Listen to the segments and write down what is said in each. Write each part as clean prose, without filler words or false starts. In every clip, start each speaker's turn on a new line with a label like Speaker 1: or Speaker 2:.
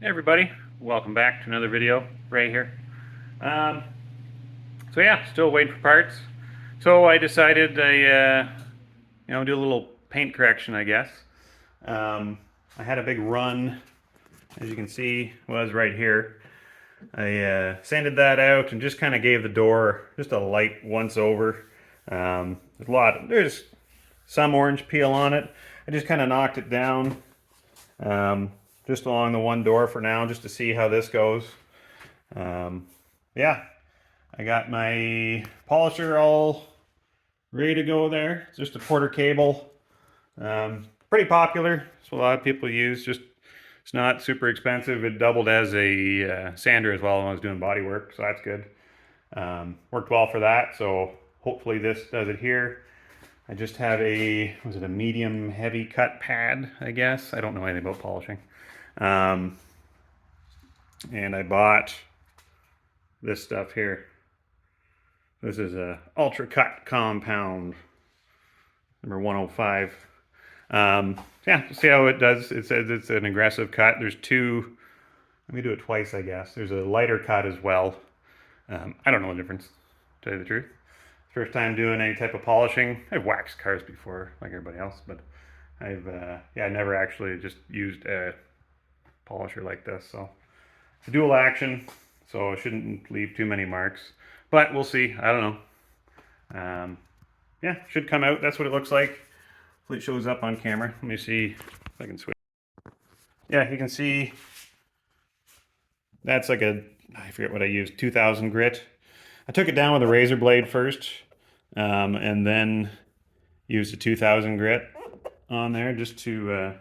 Speaker 1: Hey everybody, welcome back to another video. Ray here. So yeah, still waiting for parts. So I decided do a little paint correction, I guess. I had a big run, as you can see, was right here. I sanded that out and just kind of gave the door just a light once over. There's some orange peel on it. I just kind of knocked it down. Just along the one door for now, just to see how this goes. Yeah, I got my polisher all ready to go there. It's just a Porter cable. Pretty popular. It's what a lot of people use. It's not super expensive. It doubled as a sander as well when I was doing body work, so that's good. Worked well for that, so hopefully this does it here. I just have was it a medium heavy cut pad, I guess? I don't know anything about polishing. And I bought this stuff here. This is a Ultra Cut Compound number 105. Yeah, see how it does. It says it's an aggressive cut. There's two. Let me do it twice, I guess. There's a lighter cut as well. I don't know the difference, to tell you the truth. First time doing any type of polishing. I've waxed cars before, like everybody else, but I never actually just used a polisher like this. So it's a dual action, so it shouldn't leave too many marks, but we'll see. I don't know. Yeah, should come out. That's what it looks like. Hopefully it shows up on camera. Let me see if I can switch. Yeah, you can see that's like I forget what I used, 2000 grit. I took it down with a razor blade first, and then used a 2000 grit on there just to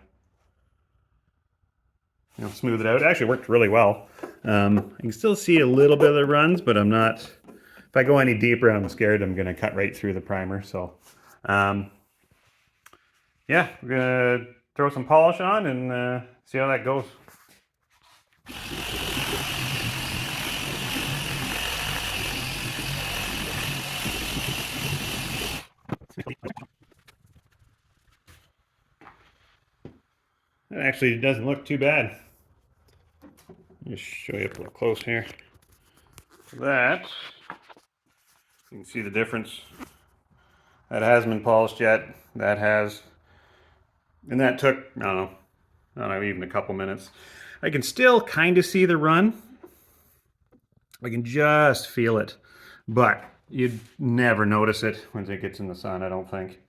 Speaker 1: smooth it out. It actually worked really well. You can still see a little bit of the runs, but I'm not. If I go any deeper, I'm scared I'm going to cut right through the primer. So, yeah, we're going to throw some polish on and see how that goes. It actually doesn't look too bad. Just show you up a little close here. That, you can see the difference. That hasn't been polished yet. That has. And that took, I don't know, even a couple minutes. I can still kind of see the run. I can just feel it. But you'd never notice it when it gets in the sun, I don't think.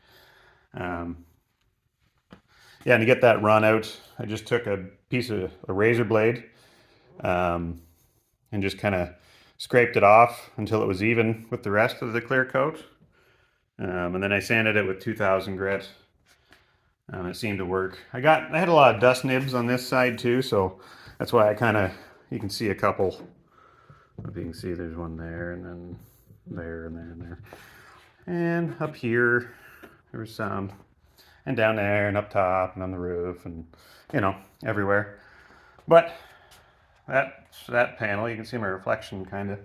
Speaker 1: Yeah, and to get that run out, I just took a piece of a razor blade and just kind of scraped it off until it was even with the rest of the clear coat. And then I sanded it with 2000 grit. It seemed to work. I had a lot of dust nibs on this side too, so that's why you can see a couple. If you can see, there's one there, and then there, and there, and there. And up here, there was some. And down there, and up top, and on the roof, and, everywhere. But that panel, you can see my reflection, kind of. You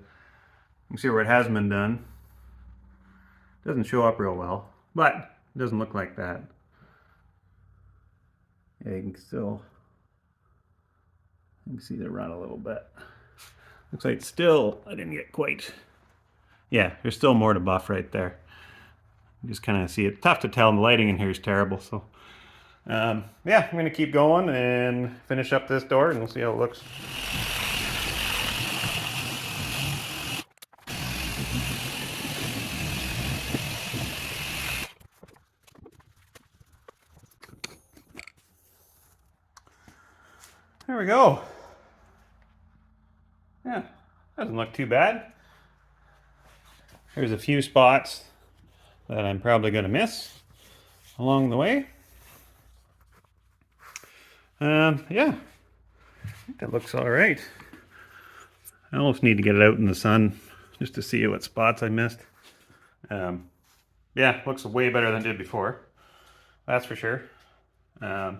Speaker 1: can see where it has been done. Doesn't show up real well, but it doesn't look like that. Yeah, you can see the run a little bit. Looks like I didn't get quite. Yeah, there's still more to buff right there. You just kind of see it. Tough to tell, and the lighting in here is terrible. So, yeah, I'm going to keep going and finish up this door, and we'll see how it looks. There we go. Yeah, doesn't look too bad. There's a few spots that I'm probably going to miss along the way. Yeah, I think that looks all right. I almost need to get it out in the sun just to see what spots I missed. Yeah, looks way better than it did before. That's for sure. So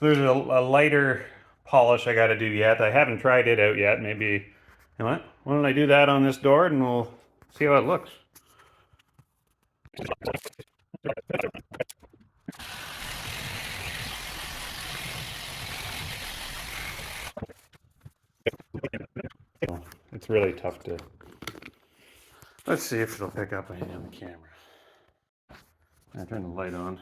Speaker 1: there's a lighter polish I got to do yet. I haven't tried it out yet. Maybe, you know what? Why don't I do that on this door and we'll see how it looks. it's really tough to. Let's see if it'll pick up anything on the camera. I'll turn the light on.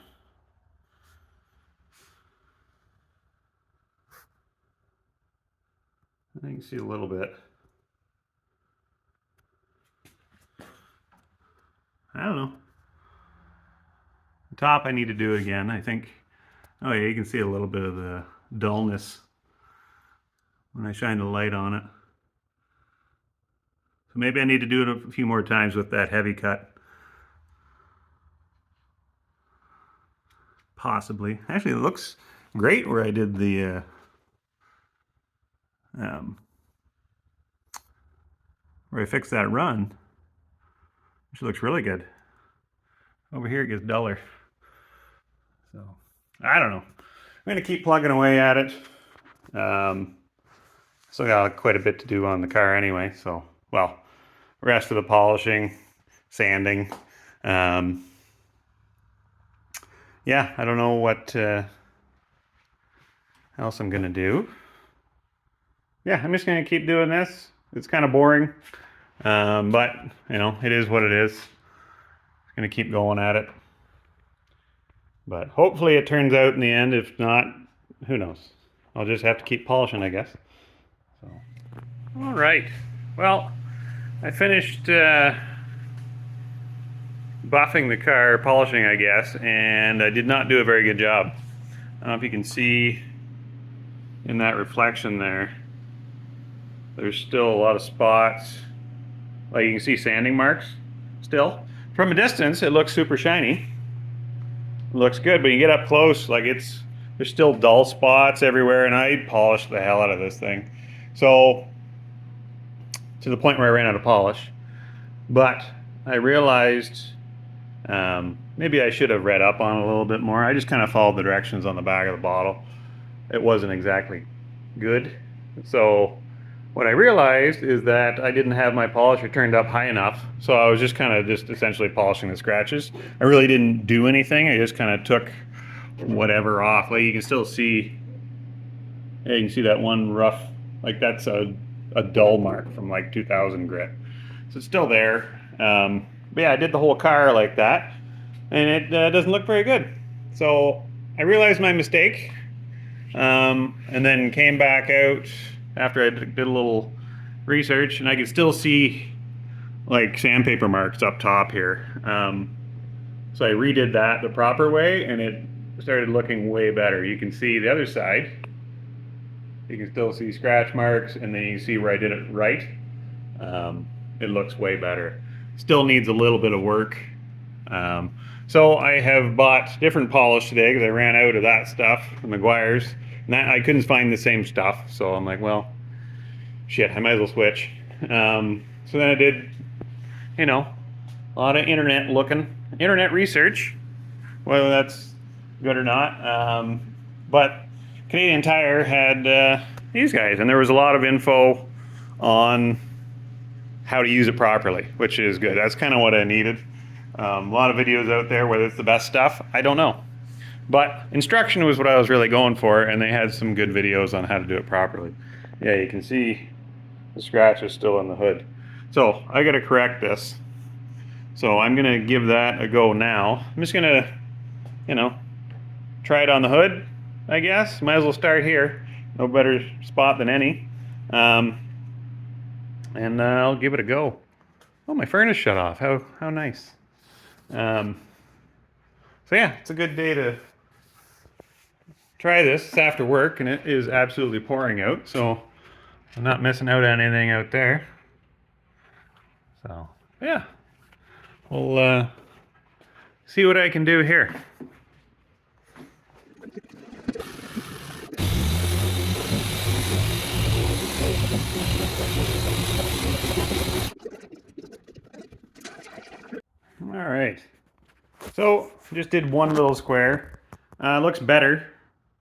Speaker 1: I think you can see a little bit. I don't know. The top I need to do again, I think. Oh yeah, you can see a little bit of the dullness when I shine the light on it. So maybe I need to do it a few more times with that heavy cut. Possibly. Actually, it looks great where I did the where I fixed that run, which looks really good. Over here it gets duller. So, I don't know. I'm going to keep plugging away at it. Still got quite a bit to do on the car anyway, so, well, rest of the polishing, sanding. Yeah, I don't know what else I'm going to do. Yeah, I'm just going to keep doing this. It's kind of boring, but, you know, it is what it is. I'm going to keep going at it. But hopefully it turns out in the end. If not, who knows? I'll just have to keep polishing, I guess. So, all right. Well, I finished buffing the car, polishing, I guess, and I did not do a very good job. I don't know if you can see in that reflection there. There's still a lot of spots. Like you can see sanding marks still. From a distance, it looks super shiny. It looks good, but you get up close, like there's still dull spots everywhere, and I polished the hell out of this thing. So, to the point where I ran out of polish. But I realized maybe I should have read up on it a little bit more. I just kind of followed the directions on the back of the bottle. It wasn't exactly good. So, what I realized is that I didn't have my polisher turned up high enough, so I was just kind of essentially polishing the scratches. I really didn't do anything. I just kind of took whatever off. Like you can still see, yeah, you can see that one rough, like that's a dull mark from like 2000 grit. So it's still there. But yeah, I did the whole car like that, and it doesn't look very good. So I realized my mistake, and then came back out after I did a little research, and I could still see like sandpaper marks up top here. So I redid that the proper way, and it started looking way better. You can see the other side. You can still see scratch marks, and then you see where I did it right. It looks way better. Still needs a little bit of work. So I have bought different polish today because I ran out of that stuff, the Meguiar's. And I couldn't find the same stuff, so I'm like, well, shit, I might as well switch. So then I did, you know, a lot of internet research, whether that's good or not. But Canadian Tire had these guys, and there was a lot of info on how to use it properly, which is good. That's kind of what I needed. A lot of videos out there, whether it's the best stuff, I don't know. But instruction was what I was really going for, and they had some good videos on how to do it properly. Yeah, you can see the scratch is still in the hood. So I got to correct this. So I'm going to give that a go now. I'm just going to, you know, try it on the hood, I guess. Might as well start here. No better spot than any. And I'll give it a go. Oh, my furnace shut off. How nice. So yeah, it's a good day to try this. It's after work, and it is absolutely pouring out, so I'm not missing out on anything out there. So yeah, we'll see what I can do here. All right, so just did one little square. Looks better,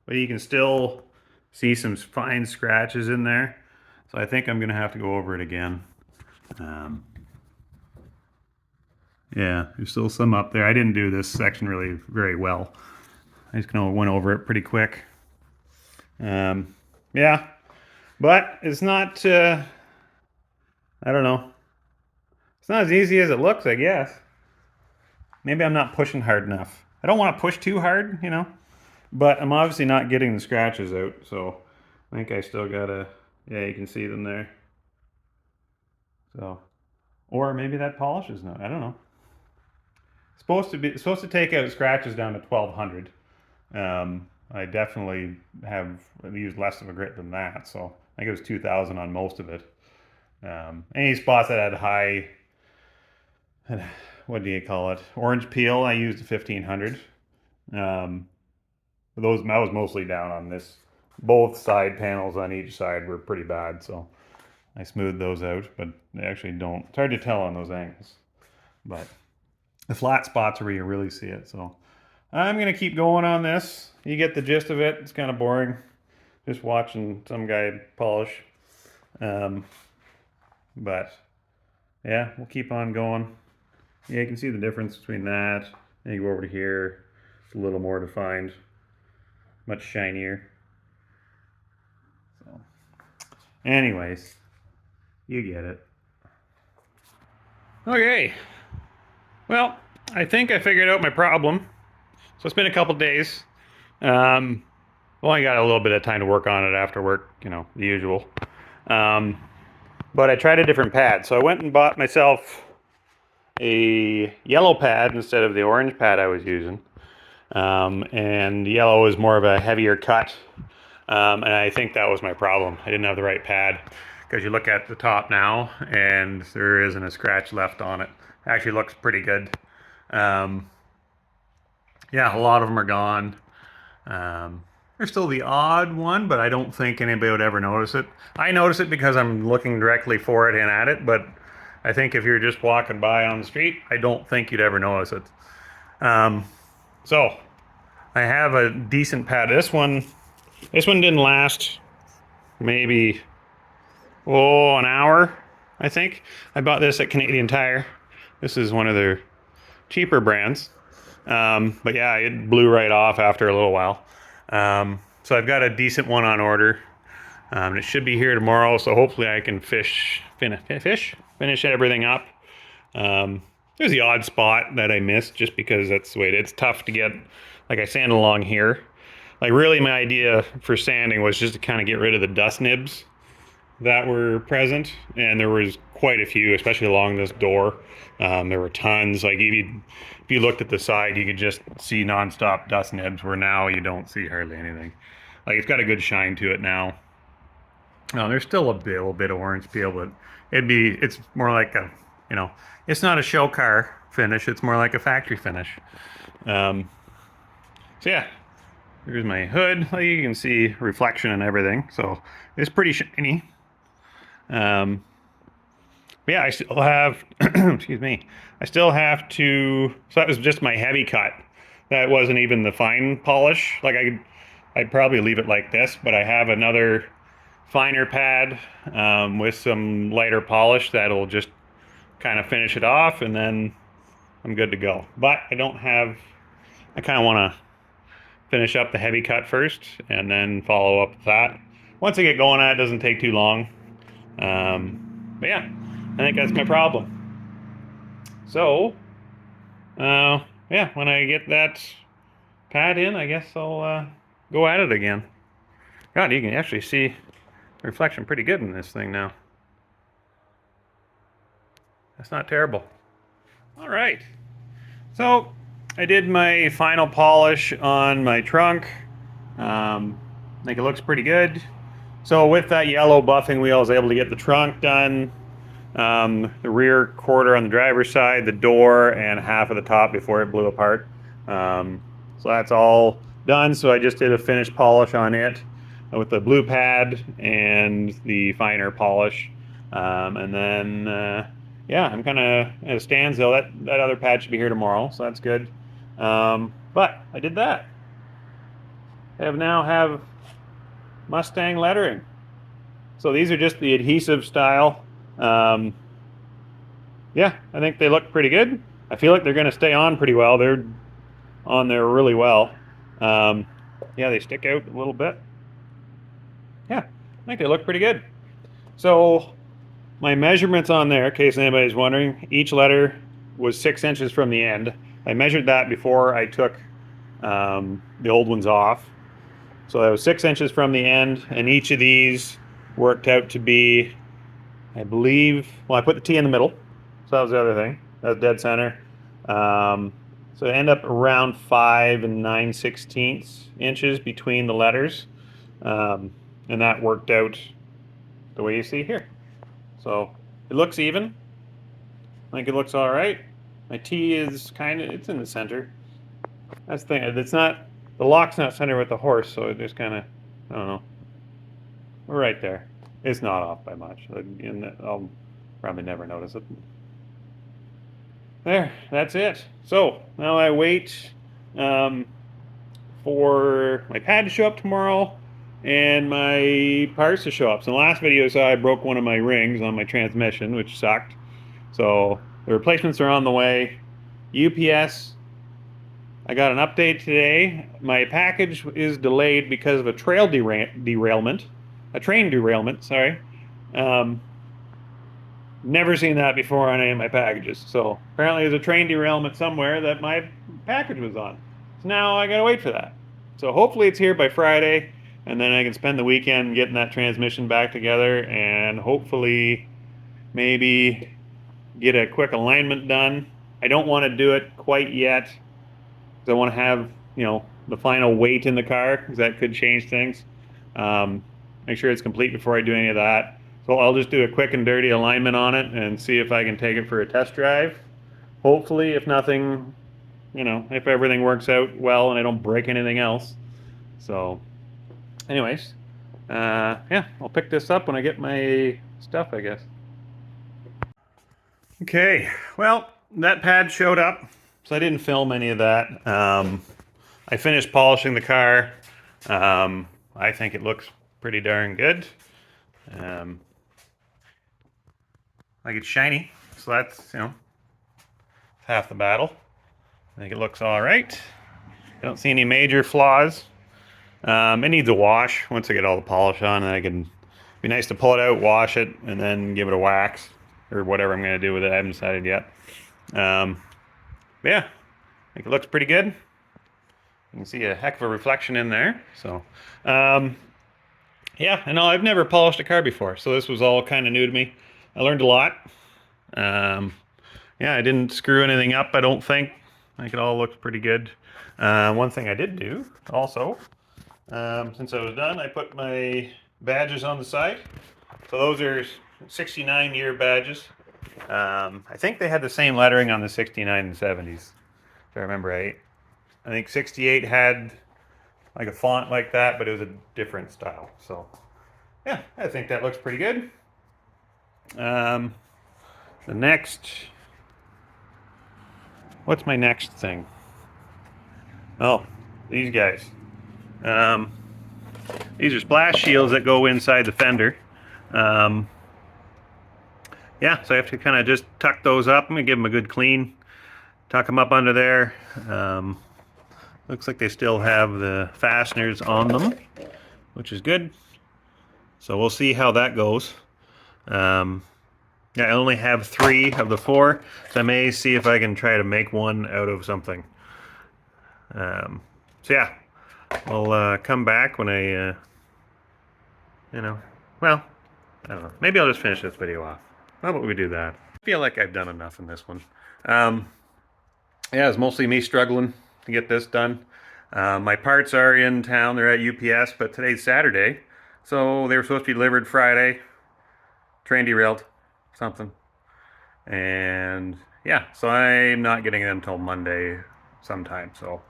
Speaker 1: but you can still see some fine scratches in there. So I think I'm gonna have to go over it again. Yeah, there's still some up there. I didn't do this section really very well. I just kind of went over it pretty quick. Yeah, but it's not I don't know. It's not as easy as it looks, I guess. Maybe I'm not pushing hard enough. I don't want to push too hard, you know, but I'm obviously not getting the scratches out, so I think I still gotta, yeah, you can see them there. So, or maybe that polish is not, I don't know. It's supposed to take out scratches down to 1200. I definitely have used less of a grit than that, so I think it was 2000 on most of it. Any spots that had high, what do you call it? Orange peel, I used 1500. Um, that was mostly down on this. Both side panels on each side were pretty bad, so I smoothed those out, but they actually don't. It's hard to tell on those angles, but the flat spots are where you really see it. So I'm gonna keep going on this. You get the gist of it. It's kind of boring, just watching some guy polish. Um, but yeah, we'll keep on going. Yeah, you can see the difference between that. And you go over to here, it's a little more defined, much shinier. So, anyways, you get it. Okay. Well, I think I figured out my problem. So it's been a couple days. Well, I got a little bit of time to work on it after work, you know, the usual. But I tried a different pad. So I went and bought myself a yellow pad instead of the orange pad I was using. And yellow is more of a heavier cut. And I think that was my problem. I didn't have the right pad. Because you look at the top now, and there isn't a scratch left on it. Actually looks pretty good. Yeah, a lot of them are gone. There's still the odd one, but I don't think anybody would ever notice it. I notice it because I'm looking directly for it and at it, but I think if you're just walking by on the street, I don't think you'd ever notice it. So I have a decent pad. This one didn't last maybe, an hour, I think. I bought this at Canadian Tire. This is one of their cheaper brands. But yeah, it blew right off after a little while. So I've got a decent one on order. It should be here tomorrow, so hopefully I can finish everything up. There's the odd spot that I missed just because that's the way it's tough to get, like I sand along here. Like really my idea for sanding was just to kind of get rid of the dust nibs that were present, and there was quite a few, especially along this door. There were tons. Like if you looked at the side, you could just see nonstop dust nibs, where now you don't see hardly anything. Like it's got a good shine to it now. There's still a little bit of orange peel, but it's more like a, it's not a show car finish. It's more like a factory finish. So yeah, here's my hood. Like you can see reflection and everything. So it's pretty shiny. Yeah, I still have, excuse me, I still have to, so that was just my heavy cut. That wasn't even the fine polish. Like I'd probably leave it like this, but I have another finer pad with some lighter polish that'll just kind of finish it off, and then I'm good to go. But I kind of want to finish up the heavy cut first and then follow up with that. Once I get going on it, doesn't take too long. But yeah, I think that's my problem. So, yeah, when I get that pad in, I guess I'll go at it again. God, you can actually see the reflection pretty good in this thing now. That's not terrible. All right. So, I did my final polish on my trunk. I think it looks pretty good. So with that yellow buffing wheel, I was able to get the trunk done, the rear quarter on the driver's side, the door, and half of the top before it blew apart. So that's all done. So I just did a finish polish on it with the blue pad and the finer polish. And then, yeah, I'm kind of at a standstill. That other pad should be here tomorrow, so that's good. But I did that. I now have Mustang lettering. So these are just the adhesive style. Yeah, I think they look pretty good. I feel like they're going to stay on pretty well. They're on there really well. Yeah, they stick out a little bit. Yeah, I think they look pretty good. So my measurements on there, in case anybody's wondering, each letter was 6 inches from the end. I measured that before I took the old ones off. So that was 6 inches from the end, and each of these worked out to be, I believe, well, I put the T in the middle, so that was the other thing. That was dead center. So I end up around 5 and 9/16 inches between the letters, and that worked out the way you see here. So it looks even. I think it looks all right. My T is it's in the center. That's the thing. It's not, the lock's not centered with the horse, so it just kind of, I don't know. We're right there. It's not off by much. I'll probably never notice it. There, that's it. So now I wait for my pad to show up tomorrow and my parts to show up. So in the last video, so I broke one of my rings on my transmission, which sucked. So the replacements are on the way. UPS, I got an update today. My package is delayed because of a train derailment, sorry. Never seen that before on any of my packages. So apparently there's a train derailment somewhere that my package was on. So now I gotta wait for that. So hopefully it's here by Friday, and then I can spend the weekend getting that transmission back together, and hopefully maybe get a quick alignment done. I don't want to do it quite yet, because I want to have, the final weight in the car, because that could change things. Make sure it's complete before I do any of that. So I'll just do a quick and dirty alignment on it and see if I can take it for a test drive. Hopefully, if nothing, if everything works out well and I don't break anything else. So anyways, yeah, I'll pick this up when I get my stuff, I guess. Okay, well, that pad showed up, so I didn't film any of that. I finished polishing the car. I think it looks pretty darn good. Like, it's shiny, so that's, half the battle. I think it looks all right. I don't see any major flaws. It needs a wash once I get all the polish on, and it'd be nice to pull it out, wash it, and then give it a wax, or whatever I'm going to do with it. I haven't decided yet. Yeah, I think it looks pretty good. You can see a heck of a reflection in there. So, yeah, I know I've never polished a car before, so this was all kind of new to me. I learned a lot. Yeah, I didn't screw anything up, I don't think. I think it all looks pretty good. One thing I did do also, since I was done, I put my badges on the side. So those are 69-year badges. I think they had the same lettering on the 69 and 70s, if I remember right. I think 68 had like a font like that, but it was a different style. So yeah, I think that looks pretty good. The next, what's my next thing? Oh, these guys. These are splash shields that go inside the fender. Yeah, so I have to kind of just tuck those up. I'm gonna give them a good clean. Tuck them up under there. Looks like they still have the fasteners on them, which is good. So we'll see how that goes. Yeah, I only have 3 of the 4, so I may see if I can try to make one out of something. So yeah, I'll come back when I, well, I don't know. Maybe I'll just finish this video off. How about we do that? I feel like I've done enough in this one. Yeah, it's mostly me struggling to get this done. My parts are in town. They're at UPS, but today's Saturday, so they were supposed to be delivered Friday. Train derailed, something. And yeah, so I'm not getting them until Monday sometime. So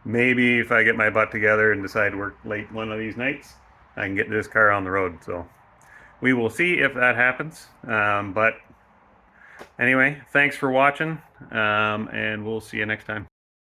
Speaker 1: maybe if I get my butt together and decide to work late one of these nights, I can get this car on the road. So we will see if that happens. But anyway, thanks for watching, and we'll see you next time.